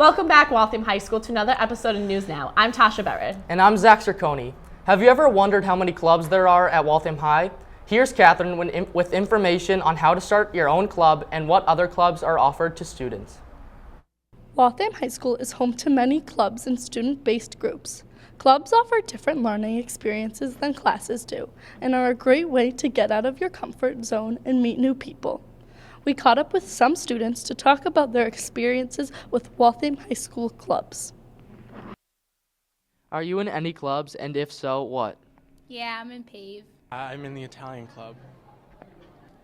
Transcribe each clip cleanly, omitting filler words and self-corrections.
Welcome back, Waltham High School, to another episode of News Now. I'm Tasha Barrett. And I'm Zach Zirconi. Have you ever wondered how many clubs there are at Waltham High? Here's Catherine with information on how to start your own club and what other clubs are offered to students. Waltham High School is home to many clubs and student-based groups. Clubs offer different learning experiences than classes do and are a great way to get out of your comfort zone and meet new people. We caught up with some students to talk about their experiences with Waltham High School clubs. Are you in any clubs, and if so, what? Yeah, I'm in PAVE. I'm in the Italian club.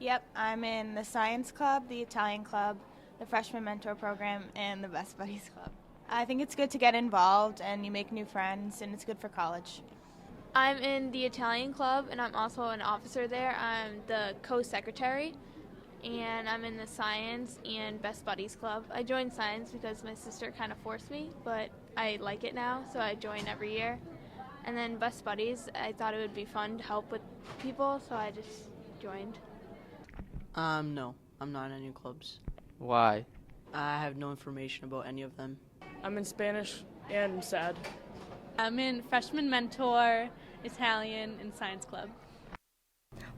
Yep, I'm in the Science Club, the Italian Club, the Freshman Mentor Program, and the Best Buddies Club. I think it's good to get involved and you make new friends, and it's good for college. I'm in the Italian club, and I'm also an officer there. I'm the co-secretary, and I'm in the Science and Best Buddies Club. I joined Science because my sister kind of forced me, but I like it now, so I join every year. And then Best Buddies, I thought it would be fun to help with people, so I just joined. No, I'm not in any clubs. Why? I have no information about any of them. I'm in Spanish and SAD. I'm in Freshman Mentor, Italian, and Science Club.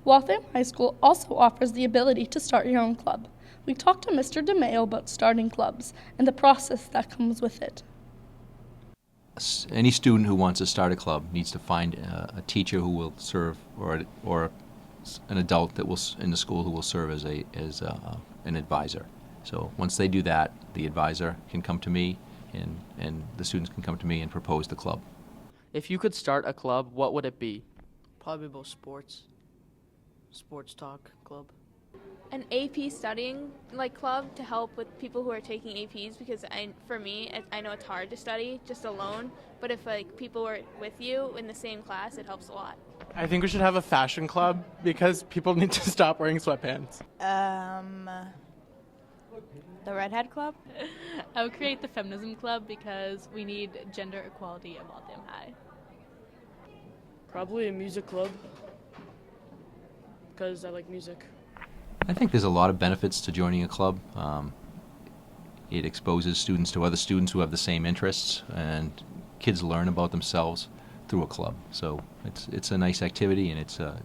Waltham High School also offers the ability to start your own club. We talked to Mr. DeMayo about starting clubs and the process that comes with it. Any student who wants to start a club needs to find a teacher who will serve, or an adult that will in the school who will serve as an advisor. So once they do that, the advisor can come to me, and the students can come to me and propose the club. If you could start a club, what would it be? Probably about sports talk club. An AP studying club to help with people who are taking APs, because for me, I know it's hard to study just alone, but if people are with you in the same class, it helps a lot. I think we should have a fashion club because people need to stop wearing sweatpants. The Redhead Club? I would create the Feminism Club because we need gender equality at Waltham High. Probably a music club, because I like music. I think there's a lot of benefits to joining a club. It exposes students to other students who have the same interests, and kids learn about themselves through a club. So it's a nice activity, and it's a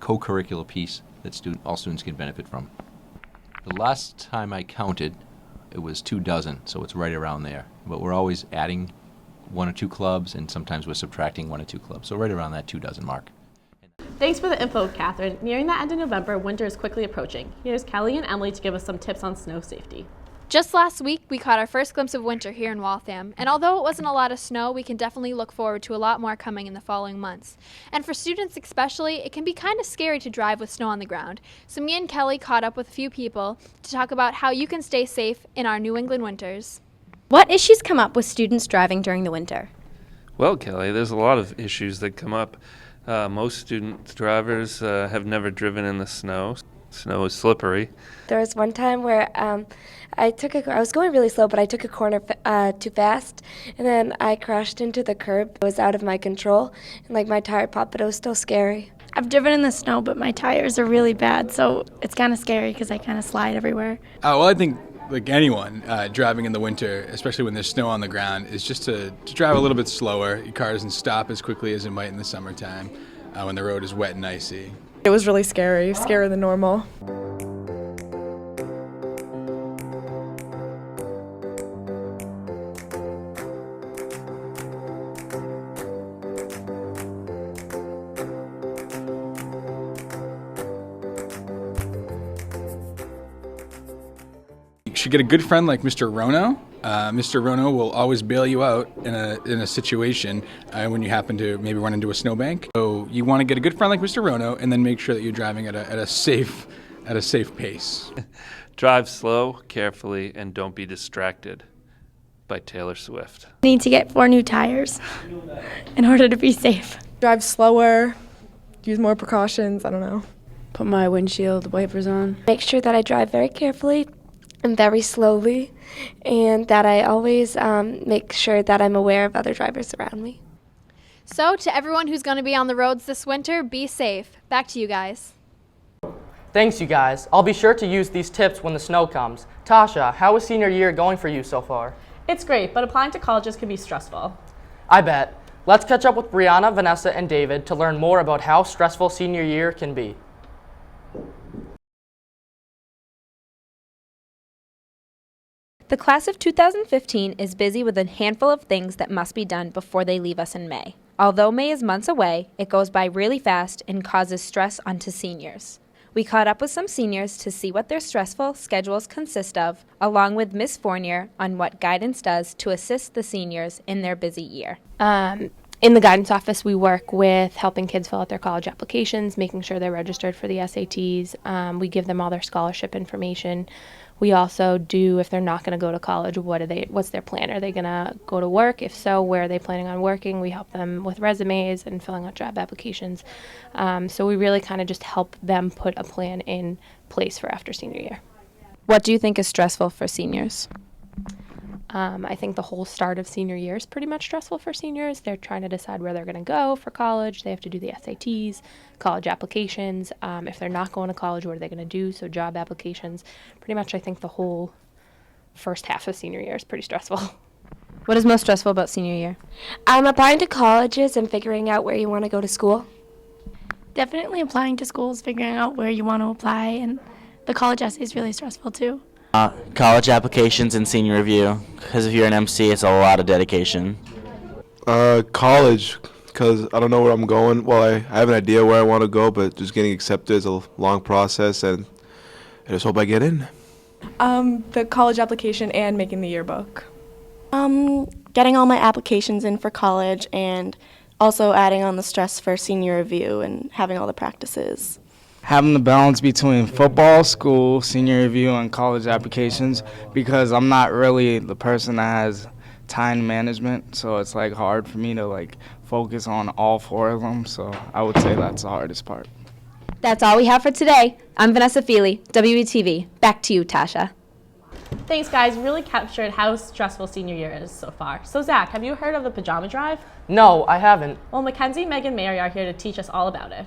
co-curricular piece that all students can benefit from. The last time I counted, it was 24, so it's right around there. But we're always adding 1 or 2 clubs, and sometimes we're subtracting 1 or 2 clubs. So right around that 24 mark. Thanks for the info, Catherine. Nearing the end of November, winter is quickly approaching. Here's Kelly and Emily to give us some tips on snow safety. Just last week, we caught our first glimpse of winter here in Waltham, and although it wasn't a lot of snow, we can definitely look forward to a lot more coming in the following months. And for students especially, it can be kind of scary to drive with snow on the ground. So me and Kelly caught up with a few people to talk about how you can stay safe in our New England winters. What issues come up with students driving during the winter? Well, Kelly, there's a lot of issues that come up. Most student drivers have never driven in the snow. Snow is slippery. There was one time where I was going really slow, but I took a corner too fast, and then I crashed into the curb. It was out of my control, and my tire popped, but it was still scary. I've driven in the snow, but my tires are really bad, so it's kind of scary because I kind of slide everywhere. Well, I think like anyone driving in the winter, especially when there's snow on the ground, is just to drive a little bit slower. Your car doesn't stop as quickly as it might in the summertime when the road is wet and icy. It was really scary, scarier than normal. You should get a good friend like Mr. Rono. Mr. Rono will always bail you out in a situation when you happen to maybe run into a snowbank. So you want to get a good friend like Mr. Rono, and then make sure that you're driving at a safe pace. Drive slow, carefully, and don't be distracted. By Taylor Swift. Need to get 4 new tires in order to be safe. Drive slower, use more precautions, I don't know. Put my windshield wipers on. Make sure that I drive very carefully and very slowly, and that I always make sure that I'm aware of other drivers around me. So to everyone who's going to be on the roads this winter, be safe. Back to you guys. Thanks, you guys. I'll be sure to use these tips when the snow comes. Tasha, how is senior year going for you so far? It's great, but applying to colleges can be stressful. I bet. Let's catch up with Brianna, Vanessa, and David to learn more about how stressful senior year can be. The class of 2015 is busy with a handful of things that must be done before they leave us in May. Although May is months away, it goes by really fast and causes stress onto seniors. We caught up with some seniors to see what their stressful schedules consist of, along with Ms. Fournier on what guidance does to assist the seniors in their busy year. In the guidance office, we work with helping kids fill out their college applications, making sure they're registered for the SATs. We give them all their scholarship information. We also do, if they're not going to go to college, what's their plan? Are they going to go to work? If so, where are they planning on working? We help them with resumes and filling out job applications. So we really kind of just help them put a plan in place for after senior year. What do you think is stressful for seniors? I think the whole start of senior year is pretty much stressful for seniors. They're trying to decide where they're going to go for college. They have to do the SATs, college applications. If they're not going to college, what are they going to do? So job applications. Pretty much I think the whole first half of senior year is pretty stressful. What is most stressful about senior year? Applying to colleges and figuring out where you want to go to school. Definitely applying to schools, figuring out where you want to apply, and the college essay is really stressful too. College applications and senior review, because if you're an MC, it's a lot of dedication. College, because I don't know where I'm going. Well, I have an idea where I want to go, but just getting accepted is a long process, and I just hope I get in. The college application and making the yearbook. Getting all my applications in for college and also adding on the stress for senior review and having all the practices. Having the balance between football, school, senior review, and college applications, because I'm not really the person that has time management, so it's like hard for me to focus on all four of them, so I would say that's the hardest part. That's all we have for today. I'm Vanessa Feely, WETV. Back to you, Tasha. Thanks, guys. You really captured how stressful senior year is so far. So, Zach, have you heard of the Pajama Drive? No, I haven't. Well, Mackenzie, Meg, and Mary are here to teach us all about it.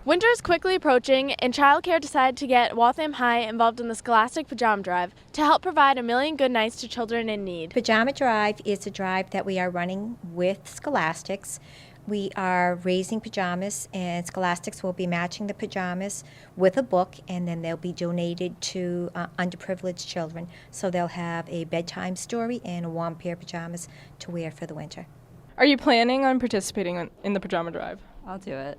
Winter is quickly approaching, and childcare decided to get Waltham High involved in the Scholastic Pajama Drive to help provide 1 million good nights to children in need. Pajama Drive is a drive that we are running with Scholastics. We are raising pajamas, and Scholastics will be matching the pajamas with a book, and then they'll be donated to underprivileged children. So they'll have a bedtime story and a warm pair of pajamas to wear for the winter. Are you planning on participating in the Pajama Drive? I'll do it.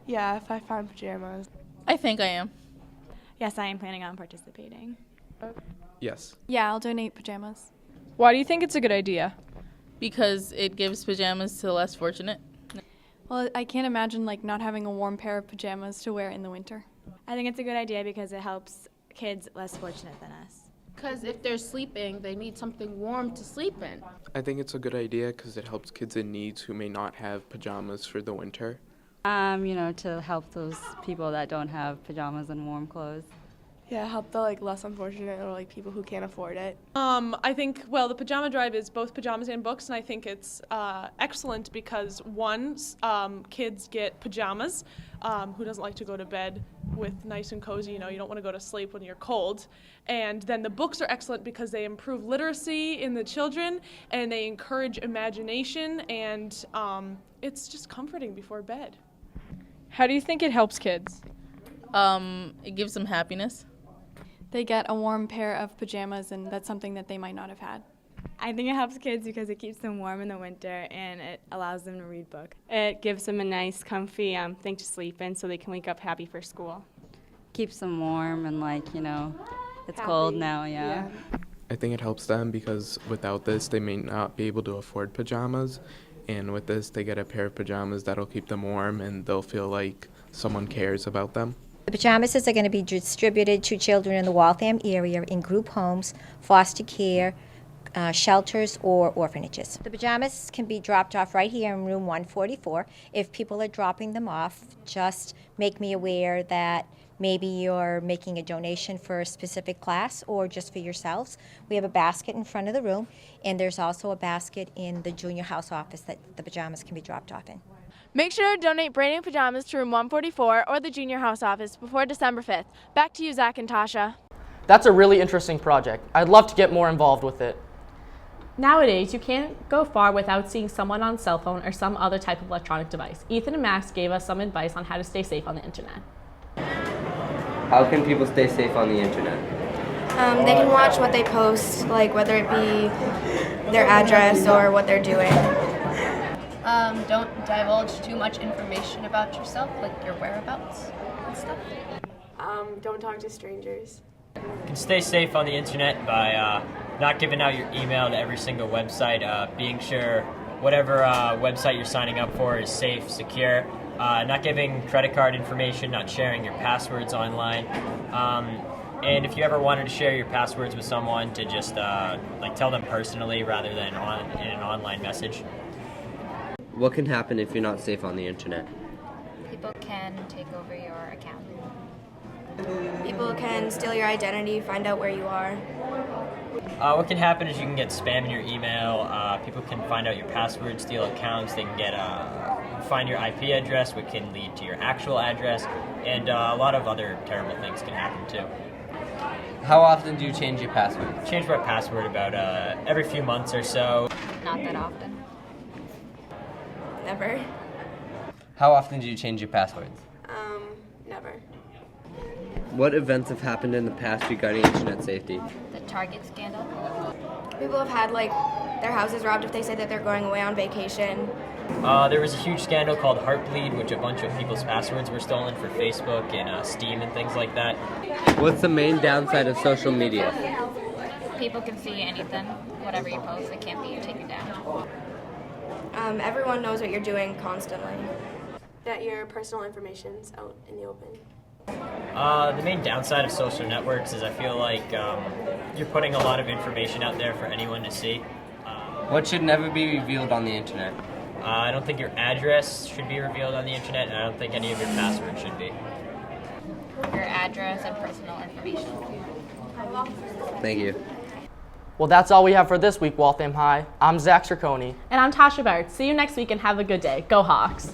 Yeah, if I find pajamas. I think I am. Yes, I am planning on participating. Yes. Yeah, I'll donate pajamas. Why do you think it's a good idea? Because it gives pajamas to the less fortunate. Well, I can't imagine not having a warm pair of pajamas to wear in the winter. I think it's a good idea because it helps kids less fortunate than us. Because if they're sleeping, they need something warm to sleep in. I think it's a good idea because it helps kids in need who may not have pajamas for the winter. To help those people that don't have pajamas and warm clothes. Yeah, help the less unfortunate or people who can't afford it. I think, the Pajama Drive is both pajamas and books, and I think it's excellent because one, kids get pajamas. Who doesn't like to go to bed with nice and cozy? You don't want to go to sleep when you're cold. And then the books are excellent because they improve literacy in the children and they encourage imagination, and it's just comforting before bed. How do you think it helps kids? It gives them happiness. They get a warm pair of pajamas, and that's something that they might not have had. I think it helps kids because it keeps them warm in the winter and it allows them to read books. It gives them a nice, comfy thing to sleep in so they can wake up happy for school. Keeps them warm and it's Happy. Cold now, yeah. I think it helps them because without this, they may not be able to afford pajamas. And with this, they get a pair of pajamas that'll keep them warm and they'll feel like someone cares about them. The pajamas are going to be distributed to children in the Waltham area in group homes, foster care, shelters, or orphanages. The pajamas can be dropped off right here in room 144. If people are dropping them off, just make me aware that maybe you're making a donation for a specific class or just for yourselves. We have a basket in front of the room, and there's also a basket in the junior house office that the pajamas can be dropped off in. Make sure to donate brand new pajamas to room 144 or the junior house office before December 5th. Back to you, Zach and Tasha. That's a really interesting project. I'd love to get more involved with it. Nowadays, you can't go far without seeing someone on cell phone or some other type of electronic device. Ethan and Max gave us some advice on how to stay safe on the internet. How can people stay safe on the internet? They can watch what they post, like whether it be their address or what they're doing. Don't divulge too much information about yourself, like your whereabouts and stuff. Don't talk to strangers. You can stay safe on the internet by not giving out your email to every single website, being sure whatever website you're signing up for is safe, secure, not giving credit card information, not sharing your passwords online. And if you ever wanted to share your passwords with someone, to just tell them personally rather than in an online message. What can happen if you're not safe on the internet? People can take over your account. People can steal your identity, find out where you are. What can happen is you can get spam in your email. People can find out your password, steal accounts. They can get find your IP address, which can lead to your actual address, and a lot of other terrible things can happen too. How often do you change your password? Change my password about every few months or so. Not that often. Never. How often do you change your passwords? Never. What events have happened in the past regarding internet safety? The Target scandal. People have had their houses robbed if they say that they're going away on vacation. There was a huge scandal called Heartbleed, which a bunch of people's passwords were stolen for Facebook and Steam and things like that. What's the main downside of social media? People can see anything, whatever you post, it can't be taken down. Everyone knows what you're doing constantly. That your personal information's out in the open. The main downside of social networks is I feel like you're putting a lot of information out there for anyone to see. What should never be revealed on the internet? I don't think your address should be revealed on the internet, and I don't think any of your passwords should be. Your address and personal information. Thank you. Well, that's all we have for this week, Waltham High. I'm Zach Cerconi. And I'm Tasha Barrett. See you next week and have a good day. Go Hawks!